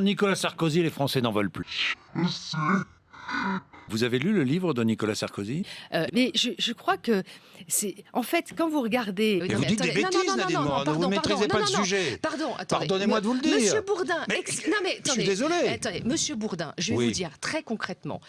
Nicolas Sarkozy, les Français n'en veulent plus. Vous avez lu le livre de Nicolas Sarkozy? Mais je crois que c'est... En fait, quand vous regardez... Mais vous dites des bêtises, Nadine Morano, vous ne maîtrisez pas le sujet. Pardon, attendez. Pardonnez-moi de vous le dire. Monsieur Bourdin... Mais Non mais, je suis désolé. Attendez, Monsieur Bourdin, je vais Oui. vous dire très concrètement.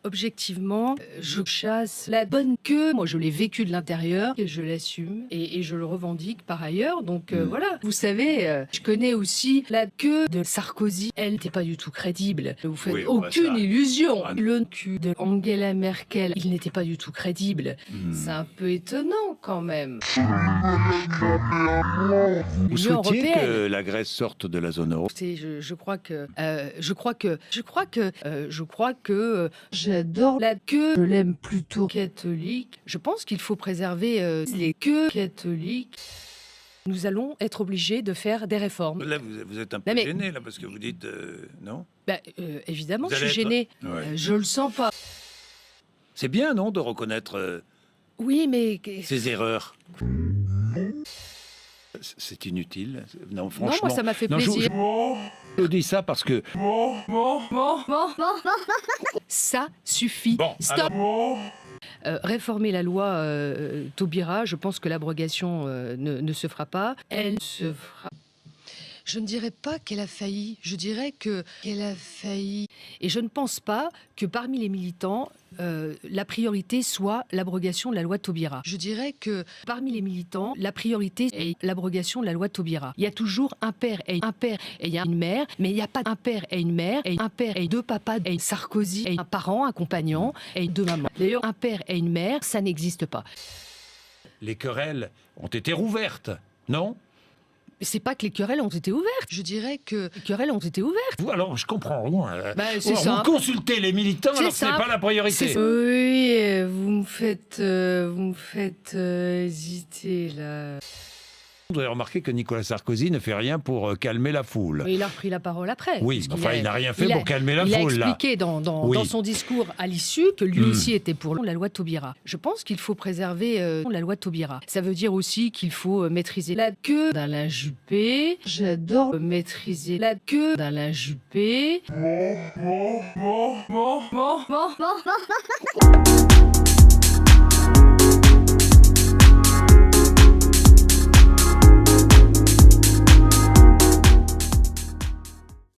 Objectivement, je chasse la bonne queue. Moi, je l'ai vécu de l'intérieur et je l'assume et je le revendique par ailleurs. Donc voilà. Vous savez, je connais aussi la queue de Sarkozy. Elle n'était pas du tout crédible. Vous faites Oui, aucune ça. illusion. Le cul de Angela Merkel, il n'était pas du tout crédible. C'est un peu étonnant quand même. Vous L'Union souhaitiez européenne. que la Grèce sorte de la zone euro? Je crois que j'adore la queue. Je l'aime plutôt catholique. Je pense qu'il faut préserver les queues catholiques. Nous allons être obligés de faire des réformes. Là, vous êtes un peu Non, mais- gêné, là, parce que vous dites non. Évidemment, Vous je suis allez être- gênée. Ouais. Je le sens pas. C'est bien, non, de reconnaître Oui, mais ses erreurs. C'est inutile. Non, franchement. non, moi ça m'a fait Non, plaisir. Je dis ça parce que. Ça suffit. Bon, Stop. Réformer la loi Taubira, je pense que l'abrogation ne se fera pas. Elle se fera. Je ne dirais pas qu'elle a failli, je dirais qu'elle a failli. Et je ne pense pas que parmi les militants, la priorité soit l'abrogation de la loi Taubira. Je dirais que parmi les militants, la priorité est l'abrogation de la loi Taubira. Il y a toujours un père et il y a une mère, mais il n'y a pas un père et une mère, et un père et deux papas, et Sarkozy, et un parent accompagnant, et deux mamans. D'ailleurs, un père et une mère, ça n'existe pas. Les querelles ont été rouvertes, non? C'est pas que les querelles ont été ouvertes. Je dirais que les querelles ont été ouvertes. Vous, alors, je comprends rien. C'est Vous simple. consultez les militants alors que ce n'est simple. pas la priorité. Oui, vous me faites hésiter là. Vous avez remarqué que Nicolas Sarkozy ne fait rien pour calmer la foule. Mais il a repris la parole après. Oui, Parce enfin, qu'il il n'a rien fait pour calmer la foule, Il là. a expliqué dans Oui. son discours à l'issue que lui aussi était pour la loi Taubira. Je pense qu'il faut préserver la loi Taubira. Ça veut dire aussi qu'il faut maîtriser la queue d'Alain Juppé. J'adore maîtriser la queue d'Alain Juppé.